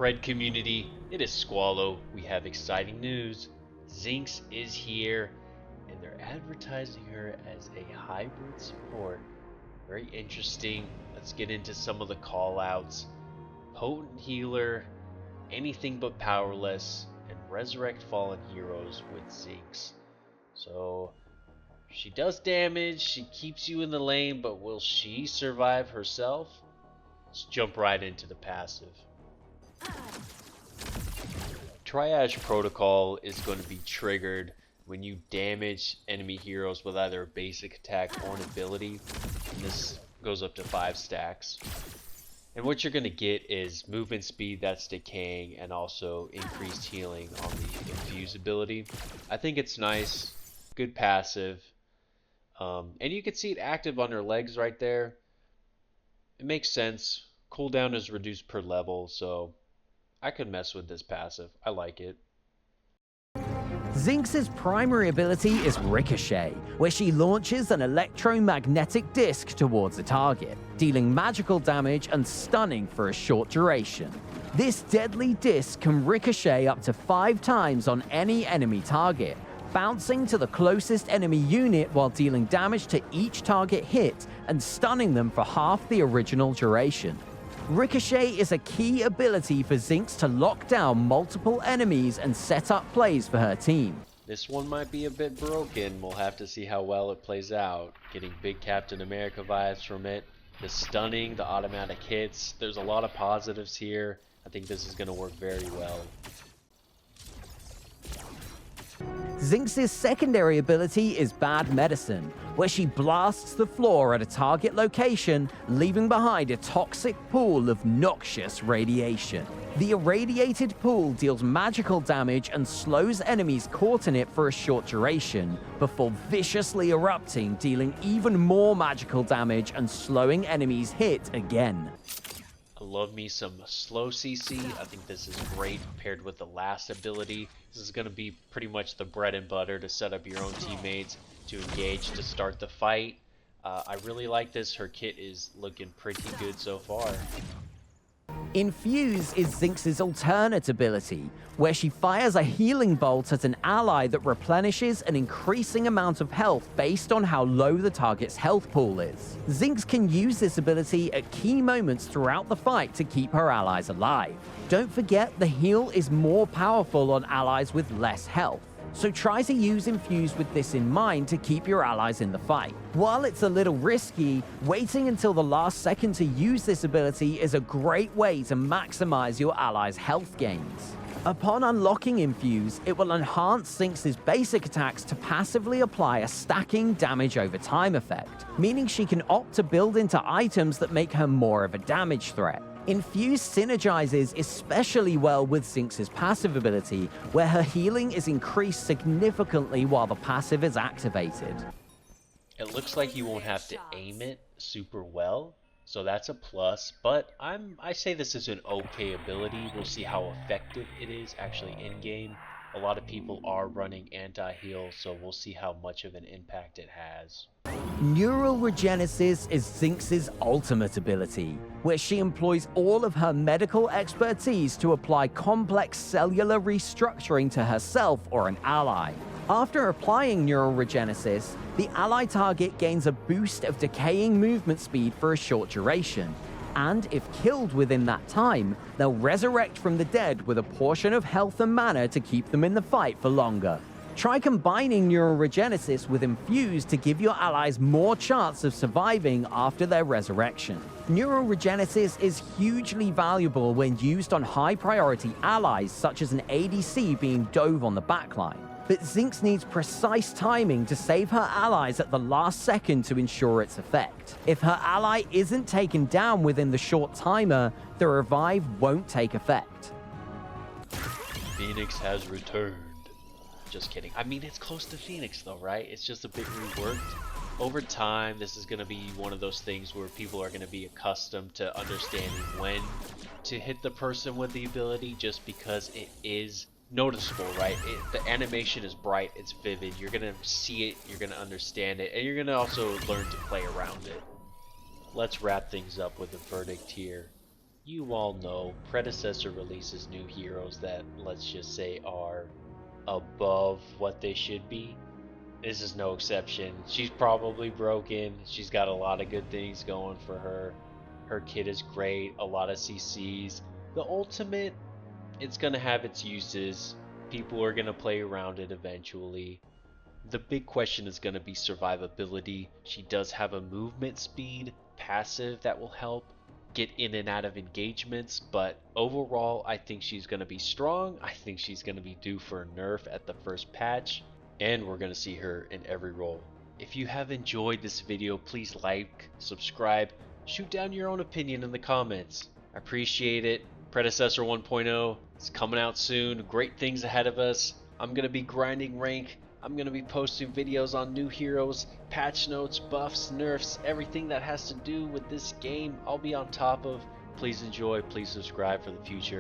Pred community, it is Squalo. We have exciting news. Zinx is here, and they're advertising her as a hybrid support. Very interesting. Let's get into some of the callouts. Potent healer, anything but powerless, and resurrect fallen heroes with Zinx. So she does damage, she keeps you in the lane, but will she survive herself? Let's jump right into the passive. Triage Protocol is going to be triggered when you damage enemy heroes with either a basic attack or an ability. And this goes up to 5 stacks. And what you're going to get is movement speed that's decaying and also increased healing on the infuse ability. I think it's nice, good passive. And you can see it active on her legs right there. It makes sense. Cooldown is reduced per level, so I could mess with this passive. I like it. Zinx's primary ability is Ricochet, where she launches an electromagnetic disc towards a target, dealing magical damage and stunning for a short duration. This deadly disc can ricochet up to 5 times on any enemy target, bouncing to the closest enemy unit while dealing damage to each target hit and stunning them for half the original duration. Ricochet is a key ability for Zinx to lock down multiple enemies and set up plays for her team. This one might be a bit broken. We'll have to see how well it plays out. Getting big Captain America vibes from it. The stunning, the automatic hits. There's a lot of positives here. I think this is going to work very well. Zinx's secondary ability is Bad Medicine, where she blasts the floor at a target location, leaving behind a toxic pool of noxious radiation. The irradiated pool deals magical damage and slows enemies caught in it for a short duration, before viciously erupting, dealing even more magical damage and slowing enemies hit again. I love me some slow CC. I think this is great paired with the last ability. This is going to be pretty much the bread and butter to set up your own teammates to engage to start the fight. I really like this. Her kit is looking pretty good so far. Infuse is Zinx's alternate ability, where she fires a healing bolt at an ally that replenishes an increasing amount of health based on how low the target's health pool is. Zinx can use this ability at key moments throughout the fight to keep her allies alive. Don't forget, the heal is more powerful on allies with less health, so try to use Infuse with this in mind to keep your allies in the fight. While it's a little risky, waiting until the last second to use this ability is a great way to maximize your allies' health gains. Upon unlocking Infuse, it will enhance Zinx's basic attacks to passively apply a stacking damage over time effect, meaning she can opt to build into items that make her more of a damage threat. Infuse synergizes especially well with Zinx's passive ability, where her healing is increased significantly while the passive is activated. It looks like you won't have to aim it super well, so that's a plus, but I say this is an okay ability. We'll see how effective it is actually in-game. A lot of people are running anti-heal, so we'll see how much of an impact it has. Neural Regenesis is Zinx's ultimate ability, where she employs all of her medical expertise to apply complex cellular restructuring to herself or an ally. After applying Neural Regenesis, the ally target gains a boost of decaying movement speed for a short duration, and if killed within that time, they'll resurrect from the dead with a portion of health and mana to keep them in the fight for longer. Try combining Neural Regenesis with Infuse to give your allies more chance of surviving after their resurrection. Neural Regenesis is hugely valuable when used on high-priority allies, such as an ADC being dove on the backline. But Zinx needs precise timing to save her allies at the last second to ensure its effect. If her ally isn't taken down within the short timer, the revive won't take effect. Phoenix has returned. Just kidding. I mean, it's close to Phoenix though, right? It's just a bit reworked. Over time, this is going to be one of those things where people are going to be accustomed to understanding when to hit the person with the ability, just because it is noticeable, right? The animation is bright, it's vivid, you're gonna see it, you're gonna understand it, and you're gonna also learn to play around it. Let's wrap things up with a verdict here. You all know Predecessor releases new heroes that, let's just say, are above what they should be. This is no exception. She's probably broken. She's got a lot of good things going for her. Her kit is great, a lot of CCs. The ultimate, it's going to have its uses. People are going to play around it eventually. The big question is going to be survivability. She does have a movement speed passive that will help get in and out of engagements, but overall I think she's going to be strong. I think she's going to be due for a nerf at the first patch, and we're going to see her in every role. If you have enjoyed this video, please like, subscribe, shoot down your own opinion in the comments. I appreciate it. Predecessor 1.0 is coming out soon. Great things ahead of us. I'm going to be grinding rank. I'm going to be posting videos on new heroes, patch notes, buffs, nerfs, everything that has to do with this game I'll be on top of. Please enjoy, please subscribe for the future.